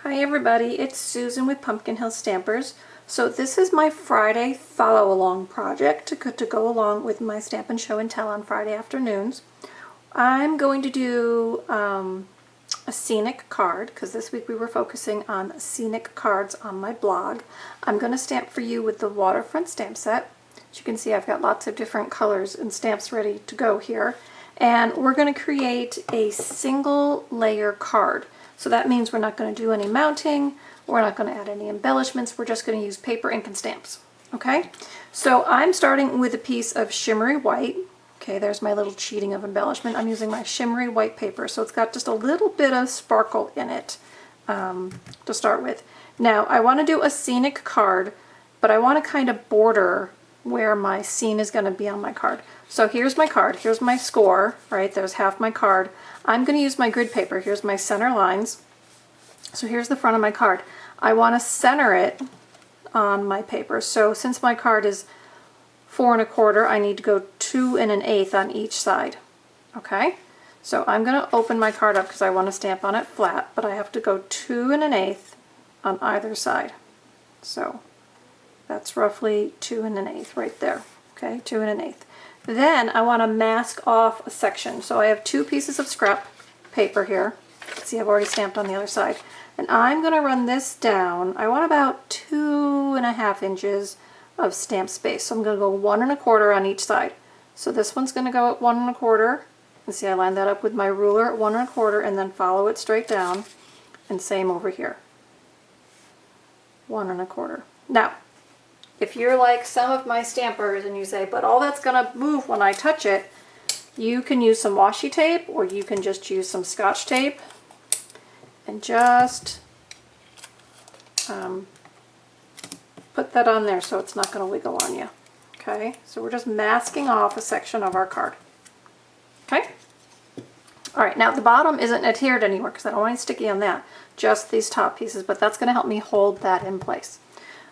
Hi everybody, it's Susan with Pumpkin Hill Stampers. So this is my Friday follow-along project to go along with my Stampin' Show and Tell on Friday afternoons. I'm going to do a scenic card because this week we were focusing on scenic cards on my blog. I'm going to stamp for you with the Waterfront stamp set. As you can see, I've got lots of different colors and stamps ready to go here. And we're going to create a single layer card. So that means we're not going to do any mounting, we're not going to add any embellishments, we're just going to use paper, ink, and stamps. Okay, so I'm starting with a piece of shimmery white. Okay, there's my little cheating of embellishment. I'm using my shimmery white paper, so it's got just a little bit of sparkle in it to start with. Now, I want to do a scenic card, but I want to kind of border where my scene is going to be on my card. So here's my card, here's my score, right? There's half my card. I'm going to use my grid paper. Here's my center lines. So here's the front of my card. I want to center it on my paper. So since my card is 4 1/4, I need to go 2 1/8 on each side. Okay? So I'm going to open my card up because I want to stamp on it flat, but I have to go 2 1/8 on either side. So that's roughly 2 1/8 right there. Okay, 2 1/8. Then I want to mask off a section. So I have 2 pieces of scrap paper here. See, I've already stamped on the other side. And I'm going to run this down. I want about 2 1/2 inches of stamp space. So I'm going to go 1 1/4 on each side. So this one's going to go at 1 1/4. And see, I lined that up with my ruler at 1 1/4 and then follow it straight down. And same over here. 1 1/4. Now, if you're like some of my stampers and you say, but all that's going to move when I touch it, you can use some washi tape or you can just use some Scotch tape and just put that on there so it's not going to wiggle on you. Okay, so we're just masking off a section of our card. Okay? Alright, now the bottom isn't adhered anywhere because I don't want it sticky on that, just these top pieces, but that's going to help me hold that in place.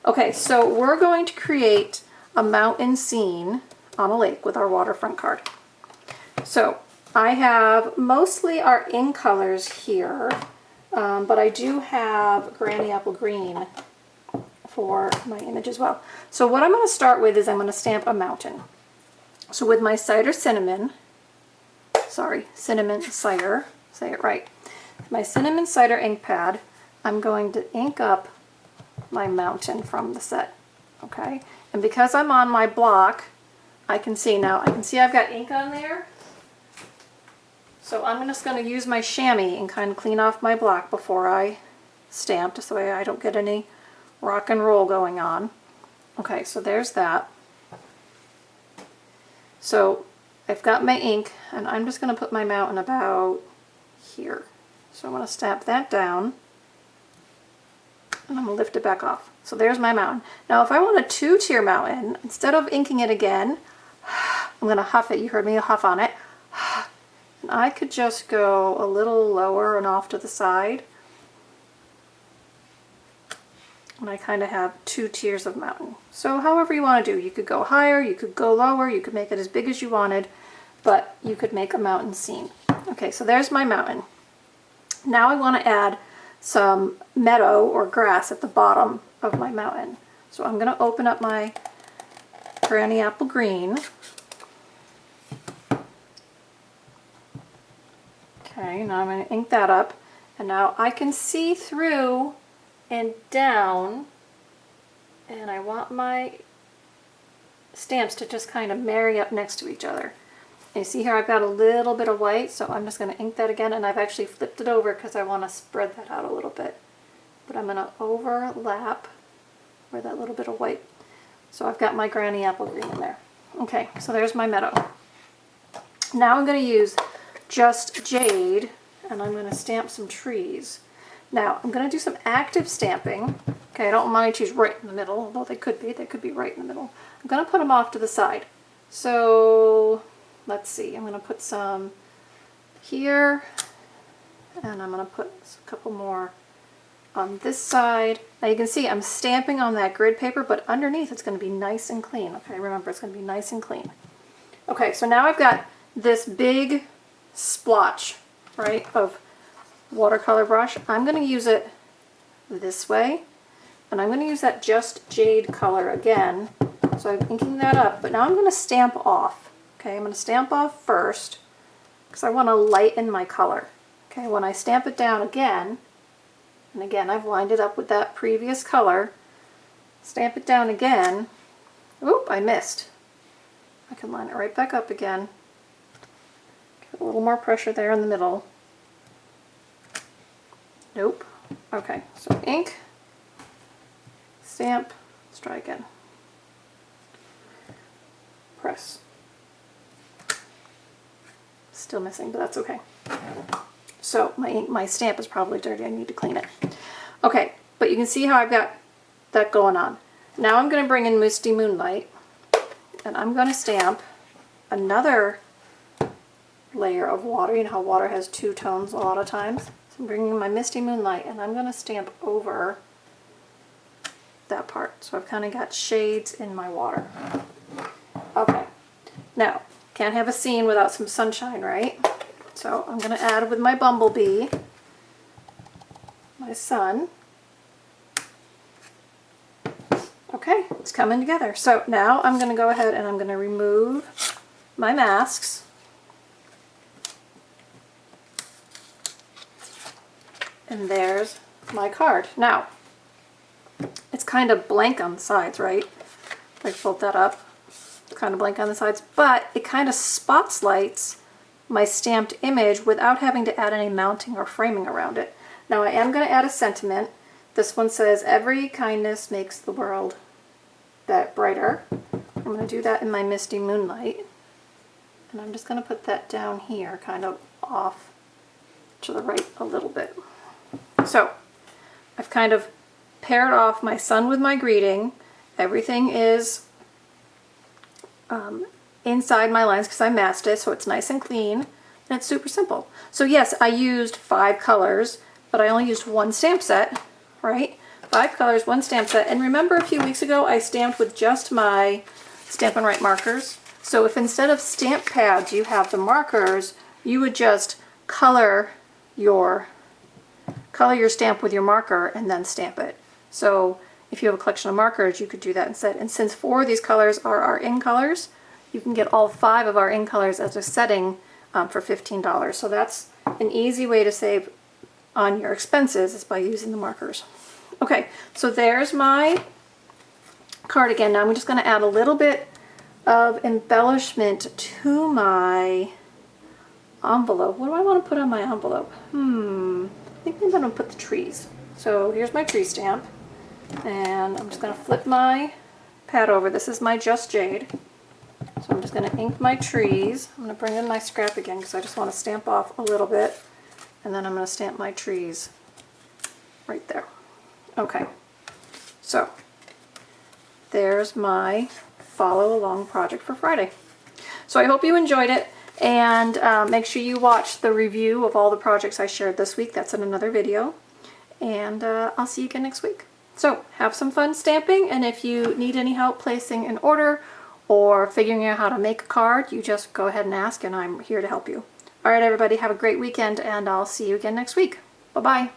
Okay, so we're going to create a mountain scene on a lake with our waterfront card. So I have mostly our ink colors here, but I do have Granny Apple Green for my image as well. So what I'm going to start with is I'm going to stamp a mountain. So with my cinnamon cider, say it right, my cinnamon cider ink pad, I'm going to ink up my mountain from the set. Okay, and because I'm on my block, I can see I've got ink on there. So I'm just going to use my chamois and kind of clean off my block before I stamp, just so I don't get any rock and roll going on. Okay, so there's that. So I've got my ink and I'm just going to put my mountain about here. So I'm going to stamp that down. And I'm going to lift it back off. So there's my mountain. Now if I want a 2-tier mountain, instead of inking it again, I'm going to huff it. You heard me huff on it. And I could just go a little lower and off to the side. And I kind of have 2 tiers of mountain. So however you want to do. You could go higher, you could go lower, you could make it as big as you wanted, but you could make a mountain scene. Okay, so there's my mountain. Now I want to add some meadow or grass at the bottom of my mountain. So I'm going to open up my Granny Apple Green. Okay, now I'm going to ink that up. And now I can see through and down, and I want my stamps to just kind of marry up next to each other. And you see here I've got a little bit of white, so I'm just going to ink that again, and I've actually flipped it over because I want to spread that out a little bit. But I'm going to overlap where that little bit of white. So I've got my Granny Apple Green in there. Okay, so there's my meadow. Now I'm going to use just jade, and I'm going to stamp some trees. Now I'm going to do some active stamping. Okay, I don't want to choose right in the middle, although they could be right in the middle. I'm going to put them off to the side. So let's see, I'm going to put some here, and I'm going to put a couple more on this side. Now you can see I'm stamping on that grid paper, but underneath it's going to be nice and clean. Okay, remember it's going to be nice and clean. Okay, so now I've got this big splotch, right, of watercolor brush. I'm going to use it this way. And I'm going to use that Just Jade color again. So I'm inking that up, but now I'm going to stamp off. Okay, I'm going to stamp off first because I want to lighten my color. Okay, when I stamp it down again, and again I've lined it up with that previous color, stamp it down again. Oop, I missed. I can line it right back up again. Get a little more pressure there in the middle. Nope. Okay, so ink, stamp, let's try again. Press. Still missing, but that's okay. So my stamp is probably dirty. I need to clean it. Okay, but you can see how I've got that going on. Now I'm going to bring in Misty Moonlight, and I'm going to stamp another layer of water. You know how water has two tones a lot of times? So I'm bringing in my Misty Moonlight, and I'm going to stamp over that part. So I've kind of got shades in my water. Okay, now, can't have a scene without some sunshine, right? So I'm going to add with my bumblebee, my sun. Okay, it's coming together. So now I'm going to go ahead and I'm going to remove my masks. And there's my card. Now, it's kind of blank on the sides, right? If I fold that up. Kind of blank on the sides, but it kind of spotlights my stamped image without having to add any mounting or framing around it. Now I am going to add a sentiment. This one says, "Every kindness makes the world that brighter." I'm going to do that in my Misty Moonlight, and I'm just going to put that down here, kind of off to the right a little bit. So I've kind of paired off my sun with my greeting. Everything is inside my lines because I masked it, so it's nice and clean, and it's super simple. So yes, I used 5 colors, but I only used 1 stamp set, right? 5 colors, 1 stamp set. And remember a few weeks ago I stamped with just my Stampin' Write markers? So if instead of stamp pads you have the markers, you would just color your stamp with your marker and then stamp it. So if you have a collection of markers, you could do that instead. And since 4 of these colors are our in colors, you can get all 5 of our in colors as a setting for $15. So that's an easy way to save on your expenses, is by using the markers. Okay, so there's my cardigan. Now I'm just going to add a little bit of embellishment to my envelope. What do I want to put on my envelope? I think I'm going to put the trees. So here's my tree stamp. And I'm just going to flip my pad over. This is my Just Jade. So I'm just going to ink my trees. I'm going to bring in my scrap again because I just want to stamp off a little bit. And then I'm going to stamp my trees right there. Okay. So there's my follow along project for Friday. So I hope you enjoyed it. And make sure you watch the review of all the projects I shared this week. That's in another video. And I'll see you again next week. So have some fun stamping, and if you need any help placing an order or figuring out how to make a card, you just go ahead and ask, and I'm here to help you. All right, everybody, have a great weekend, and I'll see you again next week. Bye-bye.